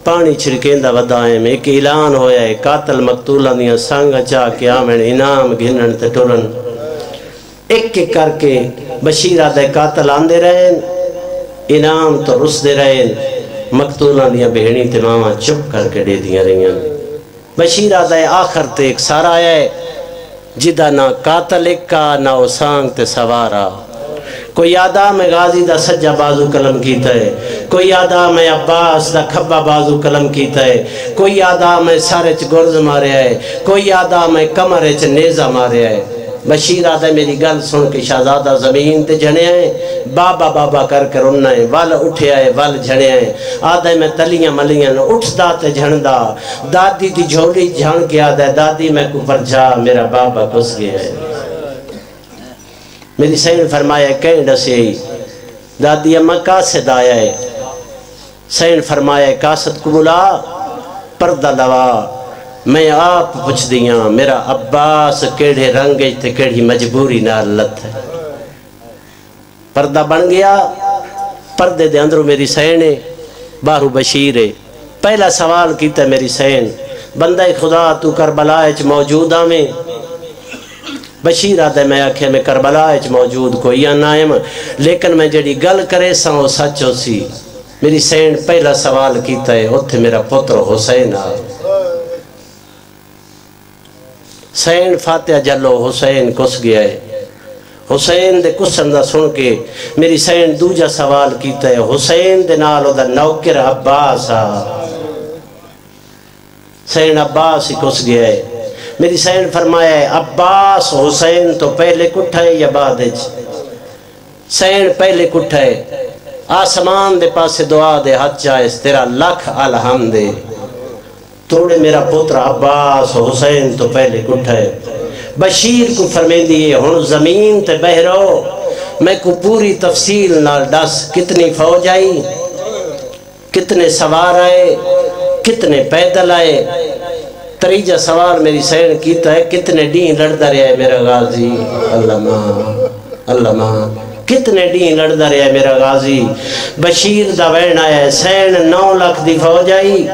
S1: پانی چھڑکیندہ ودائیں ایک اعلان ہویا ہے قاتل مقتولہ دیا سنگ چاہ کے آمین انعام گھنن تے ٹرن ایک ایک کر کے بشیر آدھے قاتل آندے رہیں انعام تو رس دے رہیں مقتولہ دیا بہنی تے ماما چپ کر کے دے دیا رہیاں بشیر آدھے آخر تے ایک سارا آیا ہے جدہ نہ قاتل ایک کا نہ اسانگ تے سوارا کوئی یادا میں غازی دا سجا بازو قلم کیتا ہے کوئی یادا میں عباس دا کھبا بازو قلم کیتا ہے کوئی یادا میں سارے چ گرز ماریا ہے کوئی یادا میں کمرے چ نیزہ ماریا ہے بشیر آدھا میری گل سن کے شہزادہ زمین تے جھنے آئے بابا بابا کر کر انہیں آئے ول اٹھے آئے ول جھنے آئے آدھا میں تلیاں ملیاں اٹھ دا تے جھن دا دادی دی جھولی جھن کے آدھا دادی میں کو پر جا میرا بابا کس گیا ہے میری سین فرمایا کہیں ڈسے دادی اماں قاسد آیا ہے سین فرمایا قاسد کو بلا پردہ لوا میں آپ پوچھ دیاں میرا عباس کیڑے رنگے تے کیڑی مجبوری نہ لت ہے پردہ بن گیا پردے دے اندروں میری سین باہرو بشیر ہے پہلا سوال کیتا ہے میری سین بندہ خدا تو کربلا اچ موجود میں بشیر آدھے میں آکھے میں کربلا اچ موجود کوئی آنائم لیکن میں جڑی گل کرے سا وہ سچ ہو سی میری سین پہلا سوال کیتا ہے اتھے میرا پتر حسین آ سین فاتحہ جلو حسین کس گیا ہے حسین دے کسن دا سن کے میری سین دوجہ سوال کیتا ہے حسین دے نالو دا نوکر عباس آ سین عباس ہی کس گیا ہے میری سین فرمایا ہے عباس حسین تو پہلے کٹھا ہے یا بعد ہے سین پہلے کٹھا ہے آسمان دے پاسے دعا دے ہاتھ جائز تیرا لکھ الحمد دے توڑے میرا پتر عباس حسین تو پہلے کٹھا ہے بشیر کو فرمین دیئے ہن زمین تے بہرو میں کو پوری تفصیل نال ڈس کتنی فوج آئی کتنے سوار آئے کتنے پیدل آئے تریجہ سوال میری سین کیتا ہے کتنے ڈین لڑتا رہا ہے میرا غازی اللہ ماں کتنے ڈین لڑتا رہا ہے میرا غازی بشیر دا وین آیا ہے سین 9 لاکھ دی فوج آئی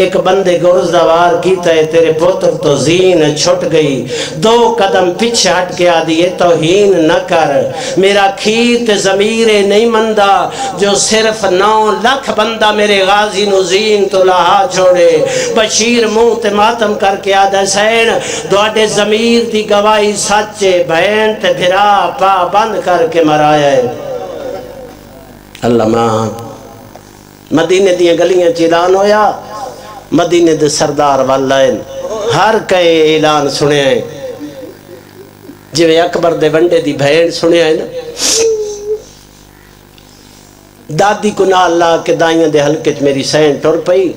S1: ایک بندے گرز دوار کیتا ہے تیرے پتر تو زین چھٹ گئی 2 قدم پیچھے ہٹ کے آدھی ہے توہین نہ کر میرا کھیت ضمیر نہیں مندہ جو صرف 9 لاکھ بندہ میرے غازی نو زین تو لہا چھوڑے بشیر منہ تے ماتم کر کے آدھا سین دوڑے ضمیر دی گواہی سچے بہن تے بھرا پا بند کر کے مرایا ہے اللہ ماں مدینے دیاں گلیاں چیلان ہویا مدینے دے سردار والائن ہر کئے اعلان سنے ہیں جو اکبر دے ونڈے دی بہن سنے ہیں دادی کو نہ اللہ کے دائیاں دے حلقے میری سین ٹر پئی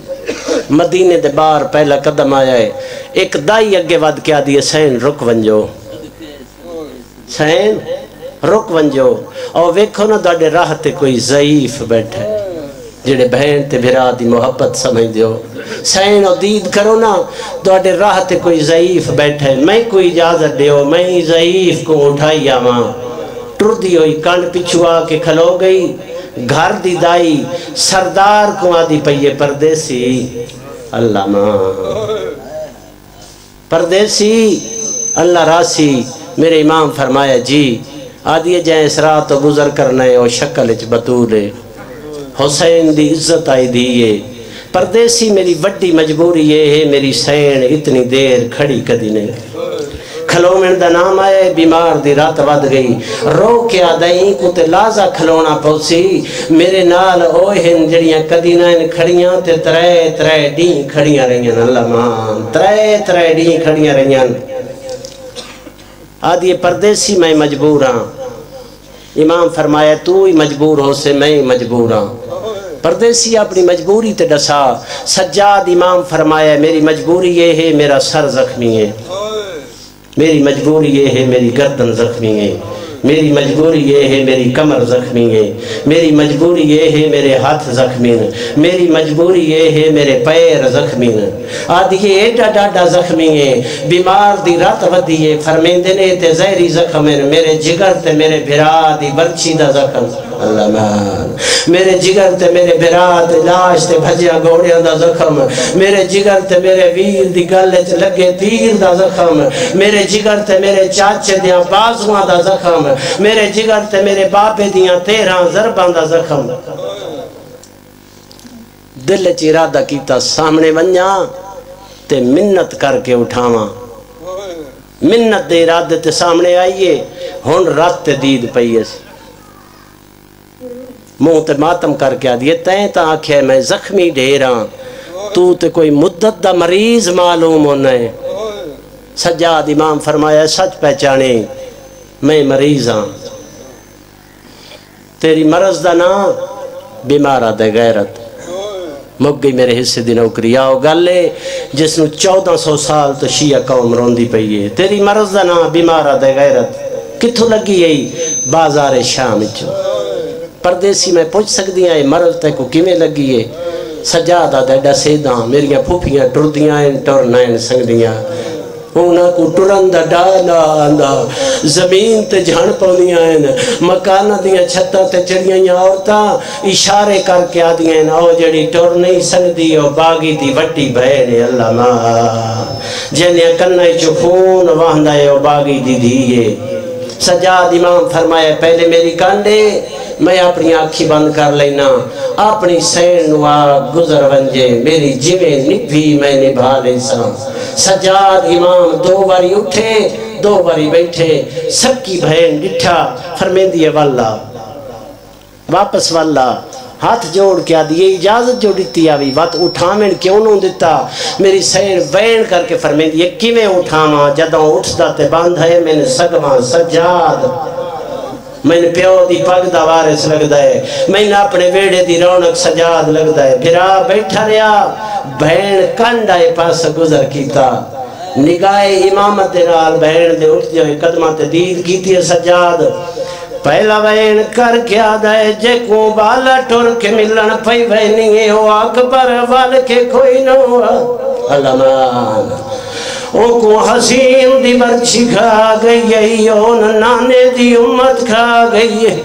S1: مدینے دے بار پہلا قدم آیا ہے ایک دائی اگے ود کیا دیئے سین رک ونجو سین رک ونجو اور ویکھو نا دوڑے راہ تے کوئی ضعیف بیٹھے جڑے بہن تے بھرا دی محبت سمجھ دیو سین و دید کرو نا دوڑے راہ تے کوئی ضعیف بیٹھے میں کوئی اجازت دیو میں ضعیف کو اٹھائی آماں ٹر دی ہوئی کانڈ پچھو آ کے کھلو گئی گھر دی دائی سردار کو آدھی پئیے پردیسی اللہ ماں پردیسی اللہ راسی میرے امام فرمایا جی آدھی جائیں اسرا تو گزر کرنے اور شکل اچ بطولے حسین دی عزت آئی دیئے پردیسی میری وڈی مجبوری یہ ہے میری سین اتنی دیر کھڑی کدی نہیں کھلومن دا نام آئے بیمار دی رات ود گئی رو کے آدائیں کو تے لازا کھلونا پوسی میرے نال اوہ ہن جڑیاں قدینہ ان کھڑیاں تے ترے ڈین کھڑیاں رہیاں اللہ مان ترے ڈین کھڑیاں رہیاں آدھی پردیسی میں مجبور ہاں امام فرمایا تو ہی مجبور ہو سے میں مجبور ہاں پردیسی اپنی مجبوری تے ڈسا سجاد امام فرمایا میری مجبوری یہ ہے میرا سر زخمی ہے میری مجبوری یہ ہے میری گردن زخمی ہے میری مجبوری یہ ہے میری کمر زخمی ہے میری مجبوری یہ ہے میرے ہاتھ زخمی ہیں میری مجبوری یہ ہے میرے پیر زخمی ہیں آدھی یہ ایڈا ڈاڈا زخمی ہے بیمار دی رات ودی ہے فرمیندے نے تے زہری زخم ہیں میرے جگر تے میرے بھرا دی برچی دا زخم اللہ مان میرے جگر تے میرے بھرا تے لاش تے بھجیا گوڑیاں دا زخم میرے جگر تے میرے ویر دی گلے چ لگے تیر دا زخم میرے جگر تے میرے چاچے دیاں بازواں دا زخم میرے جگر تے میرے باپے دیاں 13 ضرباں دا زخم دل چ ارادہ کیتا سامنے ونجا تے منت کر کے اٹھاواں منت دے ارادے تے سامنے آئیے ہن رات تے دید پئی اس منہ تے ماتم کر کے آدھیے تیں تا آکھے میں زخمی ڈھیراں تو تے کوئی مدت دا مریض معلوم ہونا ہے سجاد امام فرمایا سچ پہچانے میں مریض ہاں تیری مرض دا نام بیمارہ دے غیرت مک گئی میرے حصے دی نوکری آؤ گلے جس نو 1400 سال تو شیعہ قوم روندی پئیے تیری مرض دا نام بیمارہ دے غیرت کتھو لگی یہی بازار شام چو پردیسی میں پوچھ سکتی ہیں مرض تے کو کیویں لگی ہے سجادہ دے ڈسیداں میریاں پھوپیاں ٹردیاں ٹرنائیں سنگدیاں اونا کو ٹرندہ ڈالا آندہ زمین تے جھان پاؤنیاں ہیں مکانہ دیاں چھتا تے چڑیاں عورتاں اشارے کر کے آدیاں ہیں او جڑی ٹور نہیں سکتی او باغی دی وٹی بہنے اللہ ماں جنہیں کنائی چو خون واندہ ہے او باغی دی دیئے سجاد امام فرمایا پہلے میری کانڈے میں اپنی آنکھی بند کر لینا اپنی سین نوا گزر ونجے میری جویں نبھی میں نبھا لیسا سجاد امام 2 باری اٹھے 2 باری بیٹھے سب کی بہن ڈٹھا فرمیندی ہے واللہ واپس واللہ ہاتھ جوڑ کے آدھی یہ اجازت جو دیتی آوی بات اٹھامن کیوں نوں دیتا میری سین وین کر کے فرمیندی ہے کیویں اٹھاما جدوں اٹھدا تے باندھ ہے میں نے سگواں سجاد میں نے پیو دی پگ دا وارث لگدا ہے میں نے اپنے ویڑے دی رونق سجاد لگدا ہے بھرا بیٹھا رہا بہن کنڈائے پاس گزر کیتا نگاہ امامت نال بہن دے اٹھ جائے قدمہ تے دید کیتی ہے سجاد پہلا بہن کر کے آدھا ہے جے کو بالا ٹور کے ملن پئی بہنی ہے وہ اکبر وال کے کوئی نہ ہوا اللہ مان او کو حسین دی برچی کھا گئی ہے اون نانے دی امت کھا گئی ہے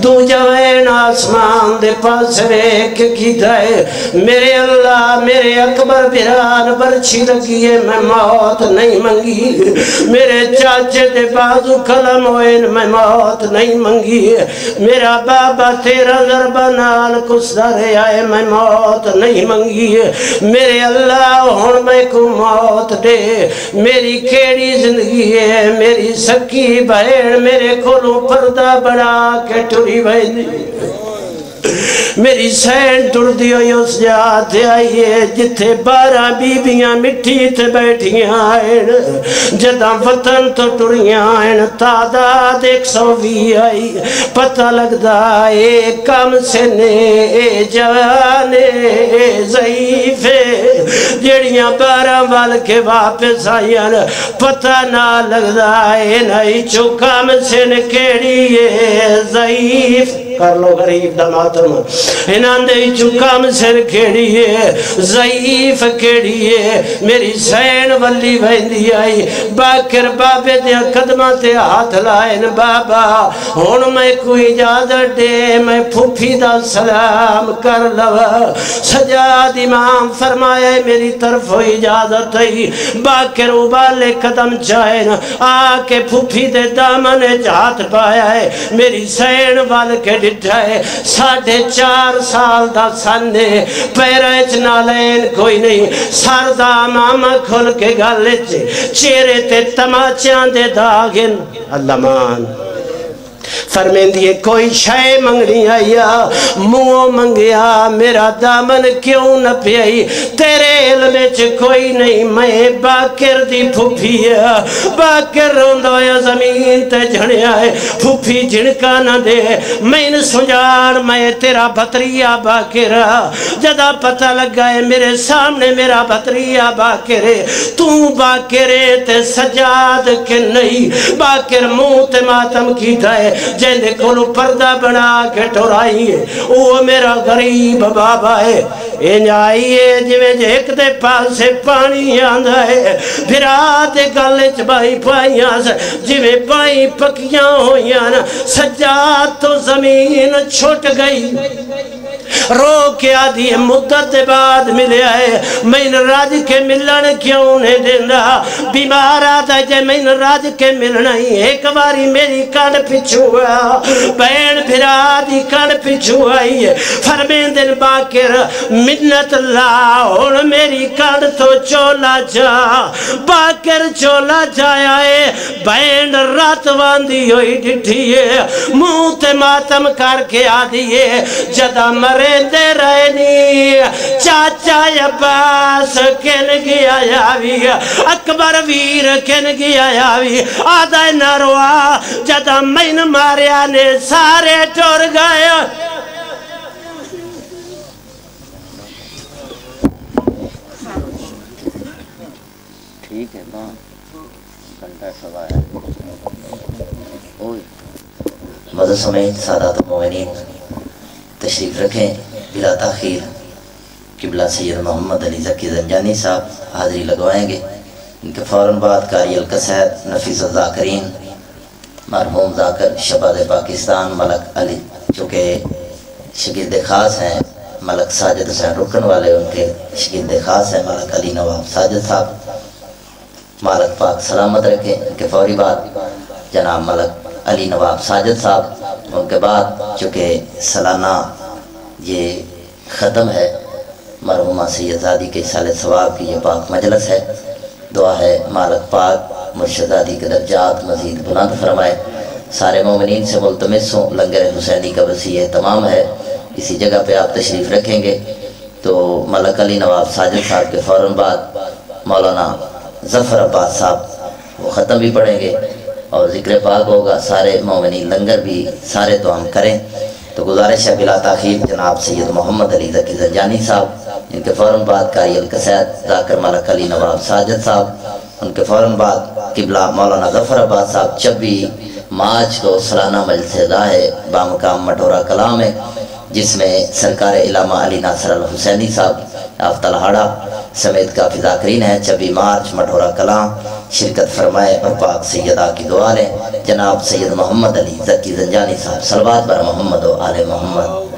S1: دو جوین آسمان دے پاس ریک کی دائے میرے اللہ میرے اکبر بران برچی لگی ہے میں موت نہیں منگی میرے چاچے دے بازو کلم ہوئن میں موت نہیں منگی میرا بابا 13 ضربہ نال کسدہ رہے آئے میں موت نہیں منگی میرے اللہ ہون میں کو موت دے میری کیڑی زندگی ہے میری سکی بہن میرے کھولوں پردہ بڑا کے ٹوری بھائی میری سین ٹر دیو اس جاتے آئیے جتھے 12 بیبیاں مٹھی تے بیٹھیاں آئین جدہ وطن تو ٹریاں آئین تعداد 120 آئی پتہ لگدا اے کم سے نے اے جوانے اے ضعیفے جڑیاں 12 وال کے واپس آئین پتہ نہ لگدا اے نہیں چو کم سے نے کیڑی اے ضعیف کر لو غریب دا ماتم انہاں دے چکام سر کھیڑی ہے ضعیف کھیڑی ہے میری سین ولی بہندی آئی باکر بابے دے قدمہ تے ہاتھ لائن بابا ہون میں کوئی اجازت دے میں پھوپھی دا سلام کر لوا سجاد امام فرمائے میری طرف اجازت ہے باکر ابالے قدم چاہے آ کے پھوپھی دے دامن ہاتھ پایا ہے میری سین وال کے ڈٹھا ہے 4.5 سال دا سن ہے پیرچ نالین کوئی نہیں سر دا ماما کھل کے گالے چہرے تے تماچیاں دے داغن اللہ مان فرمیندی کوئی شے منگنی آیا منہ منگیا میرا دامن کیوں نہ پیائی تیرے علم کوئی نہیں میں باکر دی پھوپھی ہے باکر روندویا زمین تے جھڑیا ہے پھوپھی جھڑکا نہ دے میں نے سنجان میں تیرا بھتریا باکر جدا پتہ لگا ہے میرے سامنے میرا بھتریا باکر ہے تو باکر ہے تے سجاد کے نہیں باکر منہ تے ماتم کیتا ہے جیندے کولو پردہ بنا کے ٹورائی ہے وہ میرا غریب بابا ہے انج آئیے جویں ایک دے پاس سے پانی آندا ہے پھر آدھے گالے چبائی پائیاں سے جویں پائی پکیاں ہویاں نا سجاد تو زمین چھوٹ گئی رو کے آدھی مدت بعد ملے آئے میں راج کے ملن کیوں نہیں دینا بیمار آتا ہے میں راج کے ملنا ہی ایک باری میری کان پچھو بین پھر آدھی کان پچھو آئی ہے فرمین دن باکر منت لاؤن میری کان تو چولا جا باکر چولا جایا ہے بین رات واندی ہوئی ڈٹھی ہے منہ تے ماتم کر کے آدھی ہے جدا مرے دے رہنی چاچا عباس کن گیا یاوی اکبر ویر کن گیا یاوی آدھا نروا جدا مین ماریا نے سارے ٹور گئے
S3: ٹھیک ہے نا گھنٹہ سوا ہے مدد سمیت سادات مومنین تشریف رکھیں بلا تاخیر قبلہ سید محمد علی ذکی زنجانی صاحب حاضری لگوائیں گے ان کے فوراً بعد قاری القصید نفیس الذاکرین مرحوم ذاکر شباد پاکستان ملک علی چونکہ شگرد خاص ہیں ملک ساجد حسین رکن والے ان کے شگرد خاص ہیں ملک علی نواب ساجد صاحب مالک پاک سلامت رکھیں ان کے فوری بعد جناب ملک علی نواب ساجد صاحب ان کے بعد چونکہ سالانہ یہ ختم ہے مرحومہ سیدزادی کے سال ثواب کی یہ پاک مجلس ہے دعا ہے مالک پاک مرشدزادی کے درجات مزید بلند فرمائے سارے مومنین سے ملتمس ہوں لنگر حسینی کا وسیع اہتمام ہے اسی جگہ پہ آپ تشریف رکھیں گے تو ملک علی نواب ساجد صاحب کے فوراً بعد مولانا ظفر عباس صاحب وہ ختم بھی پڑھیں گے اور ذکر پاک ہوگا سارے مومنین لنگر بھی سارے تو ہم کریں تو گزارش ہے بلا تاخیر جناب سید محمد علی ذکی زنجانی صاحب ان کے فوراً بعد قاری القصید ذاکر ملک علی نواب ساجد صاحب ان کے فوراً بعد قبلہ مولانا ظفر عباس صاحب 26 مارچ کو سالانہ مجلس عزا ہے بامقام مٹورہ کلام ہے جس میں سرکار علامہ علی ناصر الحسینی صاحب آفتہ لہاڑا سمیت کافی ذاکرین ہیں 26 مارچ مٹورہ کلام شرکت فرمائے اور پاک سیدہ کی دعا لیں جناب سید محمد علی ذکی زنجانی صاحب صلوات بر محمد و آل محمد